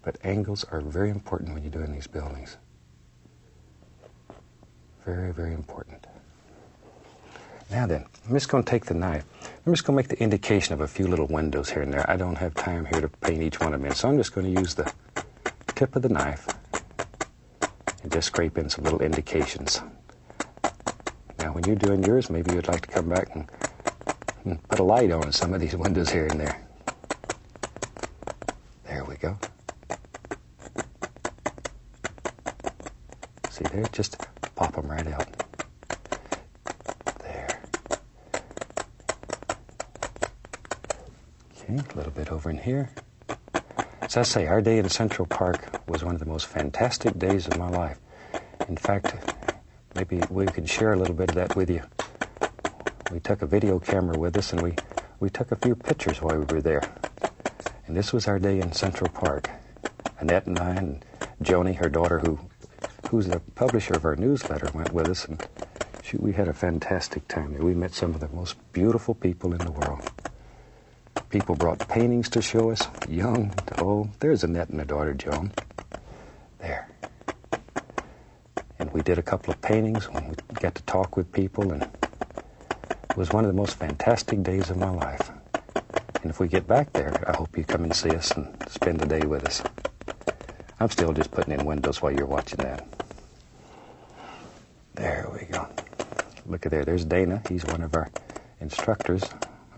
But angles are very important when you're doing these buildings. Very, very important. Now then, I'm just going to take the knife. I'm just going to make the indication of a few little windows here and there. I don't have time here to paint each one of them in, so I'm just going to use the tip of the knife and just scrape in some little indications. Now, when you're doing yours, maybe you'd like to come back and put a light on some of these windows here and there. There we go. See there? Just pop them right out. There. Okay, a little bit over in here. As I say, our day in Central Park was one of the most fantastic days of my life. In fact, maybe we could share a little bit of that with you. We took a video camera with us, and we took a few pictures while we were there. And this was our day in Central Park. Annette and I and Joni, her daughter, who's the publisher of our newsletter, went with us, and shoot, we had a fantastic time there. We met some of the most beautiful people in the world. People brought paintings to show us, young to old. There's Annette and her daughter, Joan. There. And we did a couple of paintings when we got to talk with people, and it was one of the most fantastic days of my life. And if we get back there, I hope you come and see us and spend the day with us. I'm still just putting in windows while you're watching that. There we go. Look at there. There's Dana. He's one of our instructors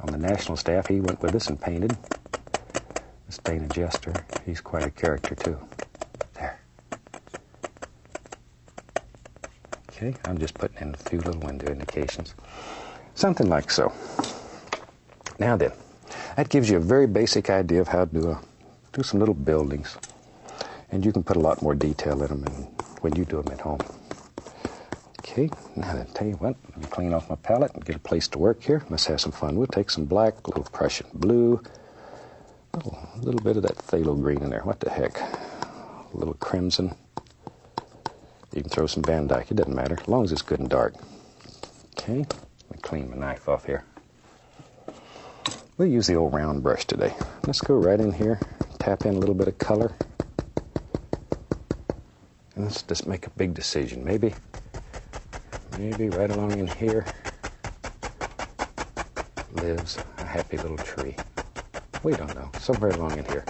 on the national staff. He went with us and painted. This Dana Jester. He's quite a character, too. There. Okay, I'm just putting in a few little window indications. Something like so. Now then, that gives you a very basic idea of how to do some little buildings. And you can put a lot more detail in them when you do them at home. Okay, now then, tell you what, let me clean off my palette and get a place to work here. Let's have some fun. We'll take some black, a little Prussian blue, a little bit of that phthalo green in there. What the heck? A little crimson. You can throw some Van Dyke. It doesn't matter, as long as it's good and dark. Okay, let me clean my knife off here. We'll use the old round brush today. Let's go right in here, tap in a little bit of color. And let's just make a big decision. Maybe right along in here lives a happy little tree. We don't know. Somewhere along in here.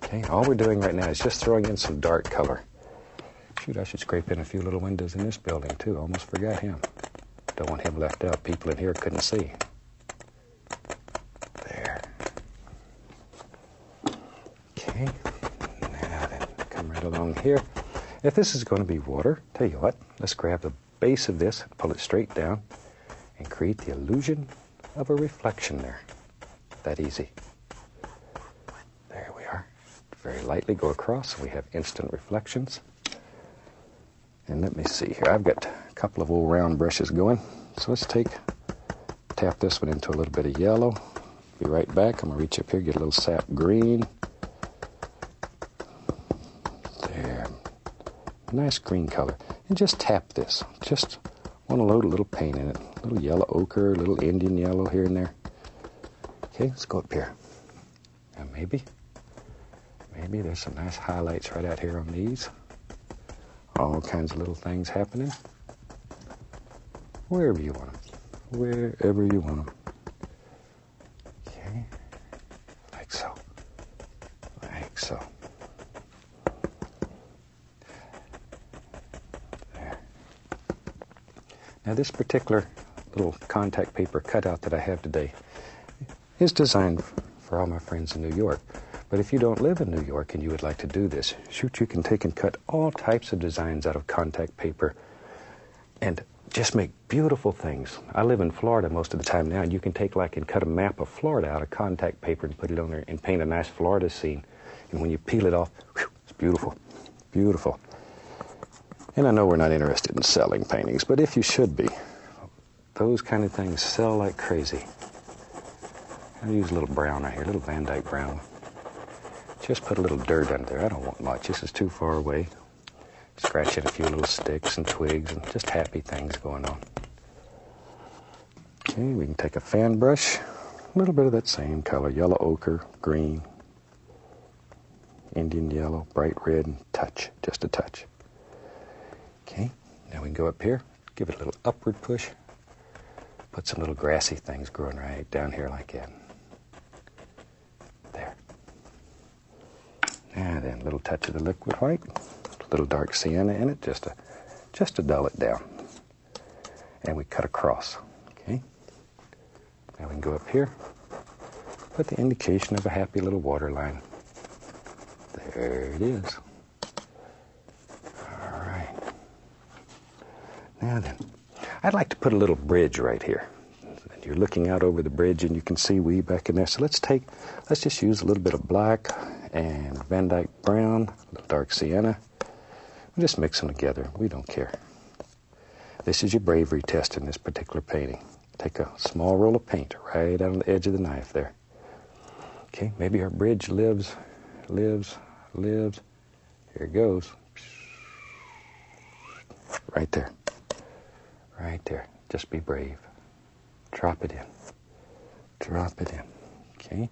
Okay, all we're doing right now is just throwing in some dark color. Shoot, I should scrape in a few little windows in this building, too. Almost forgot him. Don't want him left out. People in here couldn't see. There. Okay. Now then, come right along here. If this is going to be water, tell you what, let's grab the base of this, pull it straight down, and create the illusion of a reflection there. That easy. There we are. Very lightly go across, and we have instant reflections. And let me see here. I've got a couple of old round brushes going. So let's tap this one into a little bit of yellow. Be right back. I'm going to reach up here, get a little sap green. There. Nice green color. And just tap this. Just want to load a little paint in it. A little yellow ochre, a little Indian yellow here and there. Okay, let's go up here. Now maybe there's some nice highlights right out here on these. All kinds of little things happening. Wherever you want them. Wherever you want them. Okay. Like so. Like so. There. Now this particular little contact paper cutout that I have today is designed for all my friends in New York. But if you don't live in New York and you would like to do this, shoot, you can take and cut all types of designs out of contact paper and just make beautiful things. I live in Florida most of the time now, and you can take and cut a map of Florida out of contact paper and put it on there and paint a nice Florida scene. And when you peel it off, whew, it's beautiful, beautiful. And I know we're not interested in selling paintings, but if you should be, those kind of things sell like crazy. I'll use a little brown right here, a little Van Dyke brown. Just put a little dirt under there. I don't want much. This is too far away. Scratch in a few little sticks and twigs and just happy things going on. Okay, we can take a fan brush. A little bit of that same color, yellow ochre, green. Indian yellow, bright red, and touch, just a touch. Okay, now we can go up here, give it a little upward push, put some little grassy things growing right down here like that. There. And then a little touch of the liquid white, a little dark sienna in it, just to dull it down. And we cut across. Okay. Now we can go up here, put the indication of a happy little water line. There it is. All right. Now then, I'd like to put a little bridge right here. You're looking out over the bridge and you can see we back in there. So let's just use a little bit of black and Van Dyke brown, a little dark sienna. We'll just mix them together. We don't care. This is your bravery test in this particular painting. Take a small roll of paint right out on the edge of the knife there. Okay, maybe our bridge lives. Here it goes. Right there. Right there. Just be brave. Drop it in. Drop it in. Okay?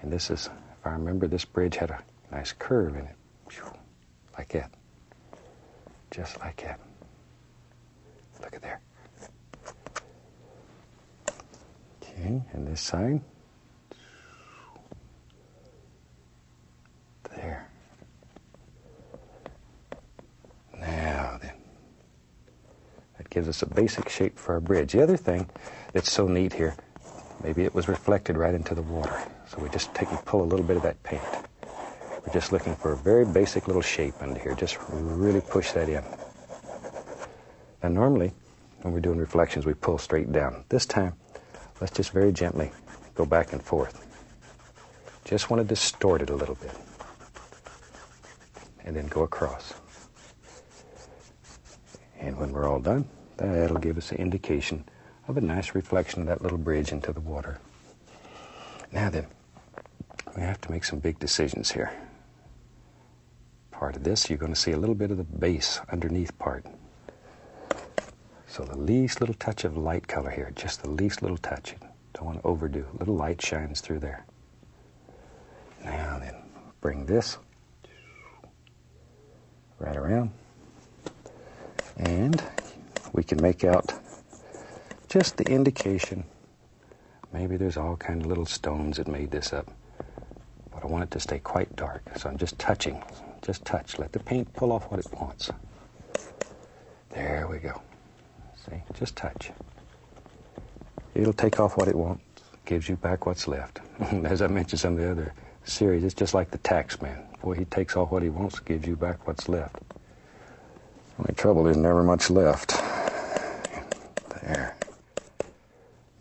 And this is, if I remember, this bridge had a nice curve in it. Like that. Just like that. Look at there. Okay, and this side. There. Now then. That gives us a basic shape for our bridge. The other thing that's so neat here, maybe it was reflected right into the water. So we just take and pull a little bit of that paint. We're just looking for a very basic little shape under here. Just really push that in. Now normally, when we're doing reflections, we pull straight down. This time, let's just very gently go back and forth. Just want to distort it a little bit. And then go across. And when we're all done, that'll give us an indication of a nice reflection of that little bridge into the water. Now then, we have to make some big decisions here. Part of this, you're going to see a little bit of the base underneath part. So the least little touch of light color here, just the least little touch. Don't want to overdo. A little light shines through there. Now then, bring this right around. And we can make out just the indication. Maybe there's all kind of little stones that made this up. But I want it to stay quite dark. So I'm just touching. Just touch. Let the paint pull off what it wants. There we go. See? Just touch. It'll take off what it wants. Gives you back what's left. As I mentioned some of the other series, it's just like the tax man. Boy, he takes off what he wants, gives you back what's left. Only trouble, there's never much left. There.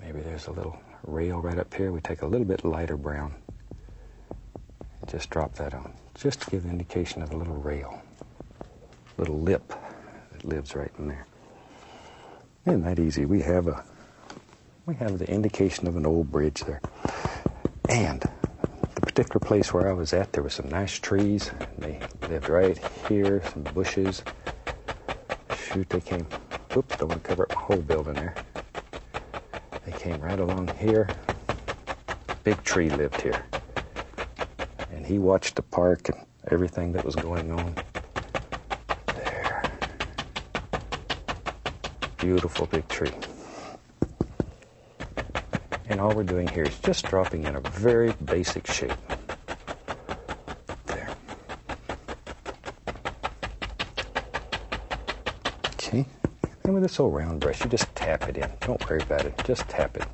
Maybe there's a little rail right up here. We take a little bit lighter brown. And just drop that on. Just to give an indication of a little rail. Little lip that lives right in there. Isn't that easy? We have the indication of an old bridge there. And the particular place where I was at, there were some nice trees. They lived right here, some bushes. Shoot, they came, oops, don't want to cover up my whole building there. They came right along here. Big tree lived here. And he watched the park and everything that was going on. There. Beautiful big tree. And all we're doing here is just dropping in a very basic shape. There. Okay. And with this old round brush, you just tap it in. Don't worry about it. Just tap it.